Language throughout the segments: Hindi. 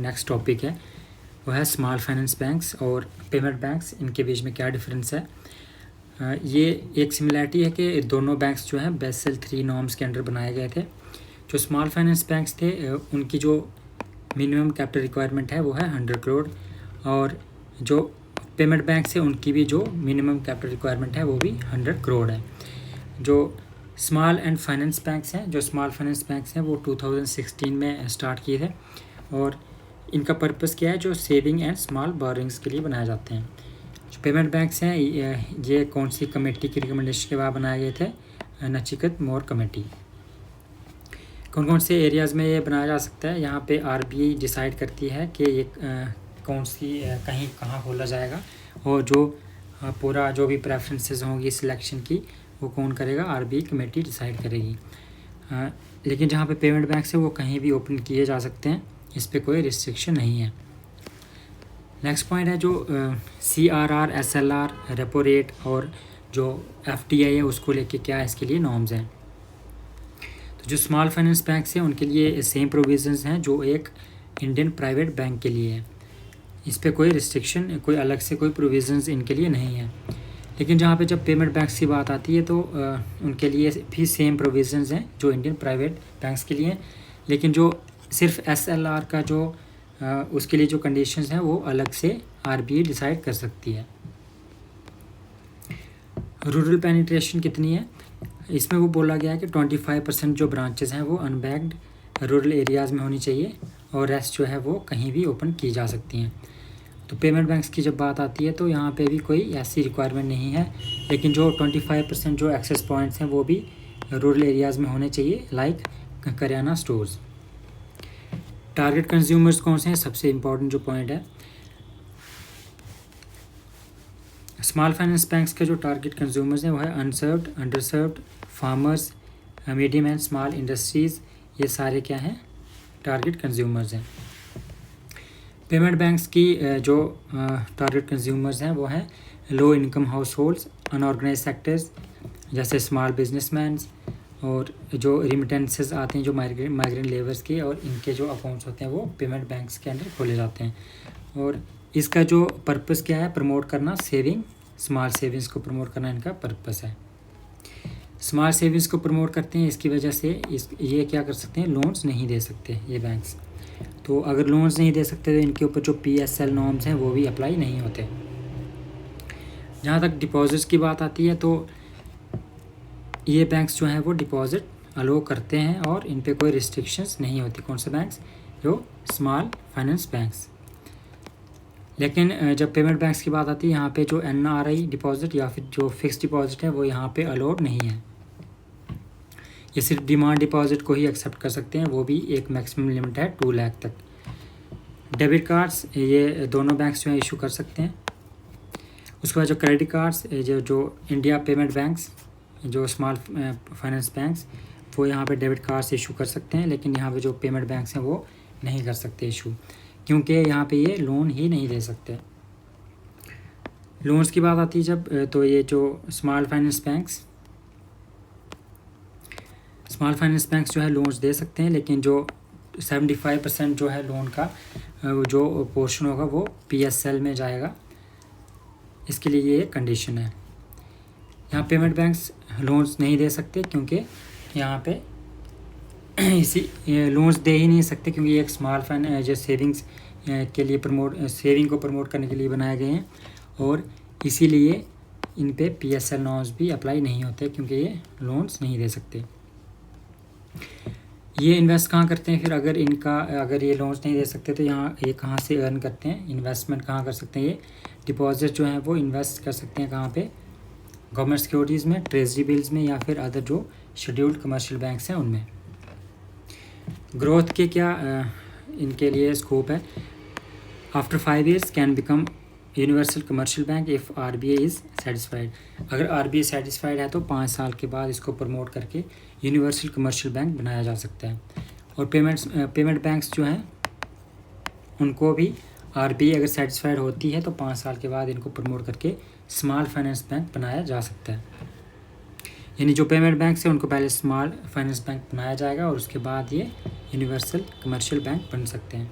नेक्स्ट टॉपिक है वो है स्मॉल फाइनेंस बैंक्स और पेमेंट बैंक्स, इनके बीच में क्या डिफरेंस है। ये एक सिमिलैरिटी है कि दोनों बैंक्स जो हैं बेसल 3 नॉर्म्स के अंडर बनाए गए थे। जो स्मॉल फाइनेंस बैंक्स थे उनकी जो मिनिमम कैपिटल रिक्वायरमेंट है वो है 100 करोड़, और जो पेमेंट बैंक्स है उनकी भी जो मिनिमम कैपिटल रिक्वायरमेंट है वो भी 100 करोड़ है। जो स्मॉल एंड फाइनेंस बैंक्स हैं, जो स्मॉल फाइनेंस बैंक्स हैं वो 2016 में स्टार्ट किए थे, और इनका पर्पस क्या है, जो सेविंग एंड स्मॉल बोरिंग्स के लिए बनाए जाते हैं। जो पेमेंट बैंक्स हैं ये कौन सी कमेटी की रिकमेंडेशन के बाद बनाए गए थे, नचिकेता मोर कमेटी। कौन कौन से एरियाज़ में ये बनाया जा सकता है, यहाँ पे आरबीआई डिसाइड करती है कि ये कौन सी कहीं कहाँ खोला जाएगा, और जो पूरा जो भी प्रेफरेंसेस होंगी सिलेक्शन की वो कौन करेगा, आरबीआई कमेटी डिसाइड करेगी। लेकिन जहाँ पे पेमेंट बैंक्स है वो कहीं भी ओपन किए जा सकते हैं, इस पर कोई रिस्ट्रिक्शन नहीं है। नेक्स्ट पॉइंट है जो CRR, SLR, रेपो रेट और जो FDI है उसको लेके क्या इसके लिए नॉर्म्स हैं। तो जो स्मॉल फाइनेंस बैंक्स हैं उनके लिए सेम प्रोविजंस हैं जो एक इंडियन प्राइवेट बैंक के लिए है, इस पर कोई रिस्ट्रिक्शन, कोई अलग से कोई प्रोविजंस इनके लिए नहीं है। लेकिन जहाँ पे जब पेमेंट बैंक्स की बात आती है तो उनके लिए भी सेम प्रोविजंस हैं जो इंडियन प्राइवेट बैंक्स के लिए हैं, लेकिन जो सिर्फ SLR का जो उसके लिए जो कंडीशंस हैं वो अलग से आरबीआई डिसाइड कर सकती है। रूरल पेनिट्रेशन कितनी है, इसमें वो बोला गया है कि 25% जो ब्रांचेस हैं वो अनबैंक्ड रूरल एरियाज़ में होनी चाहिए, और रेस्ट जो है वो कहीं भी ओपन की जा सकती हैं। तो पेमेंट बैंक्स की जब बात आती है तो यहाँ पे भी कोई ऐसी रिक्वायरमेंट नहीं है, लेकिन जो 25% जो एक्सेस पॉइंट्स हैं वो भी रूरल एरियाज़ में होने चाहिए, like kirana stores. Target consumers कौन से हैं, सबसे इम्पोर्टेंट जो पॉइंट है, स्मॉल फाइनेंस बैंक्स के जो टारगेट कंज्यूमर्स हैं वो है unserved, underserved, farmers, medium and small industries, ये सारे क्या हैं, टारगेट कंज्यूमर्स हैं। पेमेंट बैंक्स की जो टारगेट कंज्यूमर्स हैं वो हैं low income households, unorganised sectors जैसे स्मॉल बिजनेसमैन्स, और जो रिमिटेंसेस आते हैं जो माइग्रेंट लेबर्स के, और इनके जो अकाउंट्स होते हैं वो पेमेंट बैंक्स के अंदर खोले जाते हैं। और इसका जो पर्पस क्या है, प्रमोट करना सेविंग, स्मॉल सेविंग्स को प्रमोट करना इनका पर्पस है। स्मॉल सेविंग्स को प्रमोट करते हैं, इसकी वजह से ये क्या कर सकते हैं, लोन्स नहीं दे सकते ये बैंक्स। तो अगर लोन्स नहीं दे सकते तो इनके ऊपर जो PSL नॉर्म्स हैं वो भी अप्लाई नहीं होते। जहाँ तक डिपॉजिट्स की बात आती है तो ये बैंक्स जो हैं वो डिपॉजिट अलो करते हैं और इन पे कोई रिस्ट्रिक्शंस नहीं होती। कौन से बैंक्स, जो स्मॉल फाइनेंस बैंक्स। लेकिन जब पेमेंट बैंक्स की बात आती है यहाँ पे जो NRI डिपॉजिट या फिर जो फिक्स डिपॉजिट है वो यहाँ पे अलाउड नहीं है, ये सिर्फ डिमांड डिपॉजिट को ही एक्सेप्ट कर सकते हैं, वो भी एक मैक्सिमम लिमिट है 2 लाख तक। डेबिट कार्ड्स ये दोनों बैंक्स जो हैं इशू कर सकते हैं। उसके बाद जो क्रेडिट कार्ड्स जो इंडिया पेमेंट बैंक्स, जो स्मॉल फाइनेंस बैंक्स, वो यहाँ पे डेबिट कार्ड्स इशू कर सकते हैं, लेकिन यहाँ पे जो पेमेंट बैंक्स हैं वो नहीं कर सकते इशू, क्योंकि यहाँ पे ये लोन ही नहीं दे सकते। लोन्स की बात आती है जब, तो ये जो स्मॉल फाइनेंस बैंक्स जो है लोन्स दे सकते हैं, लेकिन जो 75% जो है लोन का जो पोर्शन होगा वो PSL में जाएगा, इसके लिए ये कंडीशन है। यहाँ पेमेंट बैंक्स लोन्स नहीं दे सकते क्योंकि यहाँ पे इसी लोन्स दे ही नहीं सकते, क्योंकि एक स्मॉल फाइनेंस जो सेविंग्स के लिए सेविंग को प्रमोट करने के लिए बनाए गए हैं, और इसीलिए इन पे PSL नॉर्म्स भी अप्लाई नहीं होते, क्योंकि ये लोन्स नहीं दे सकते। ये इन्वेस्ट कहाँ करते हैं फिर, अगर ये लोन्स नहीं दे सकते तो यहाँ ये कहाँ से अर्न करते हैं, इन्वेस्टमेंट कहाँ कर सकते हैं, ये डिपॉजिट जो हैं वो इन्वेस्ट कर सकते हैं कहाँ पे, गवर्नमेंट सिक्योरिटीज़ में, ट्रेजरी बिल्स में, या फिर अदर जो शेड्यूल्ड कमर्शियल बैंक्स हैं उनमें। ग्रोथ के क्या इनके लिए स्कोप है, after 5 years can become universal commercial bank if RBI is satisfied. अगर RBI सेटिस्फाइड है तो 5 साल के बाद इसको प्रमोट करके यूनिवर्सल कमर्शियल बैंक बनाया जा सकता है। और पेमेंट बैंक्स जो हैं उनको भी RBI अगर सेटिस्फाइड होती है तो 5 साल के बाद इनको प्रमोट करके स्मॉल फाइनेंस बैंक बनाया जा सकता है। यानी जो पेमेंट बैंक्स हैं उनको पहले स्मॉल फाइनेंस बैंक बनाया जाएगा और उसके बाद ये यूनिवर्सल कमर्शियल बैंक बन सकते हैं।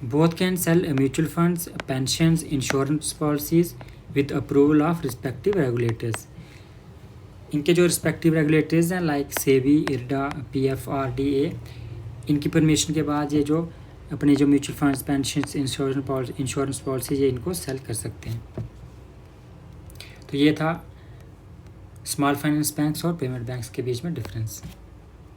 Both can sell mutual funds, pensions, insurance policies with approval of respective regulators. इनके जो रिस्पेक्टिव रेगुलेटर्स हैं लाइक सेबी, इरडा, PFRDA, इनकी परमिशन के बाद ये जो अपने जो mutual funds, pensions, insurance policies ये इनको सेल कर सकते हैं। तो ये था स्मॉल फाइनेंस बैंक्स और पेमेंट बैंक्स के बीच में डिफरेंस।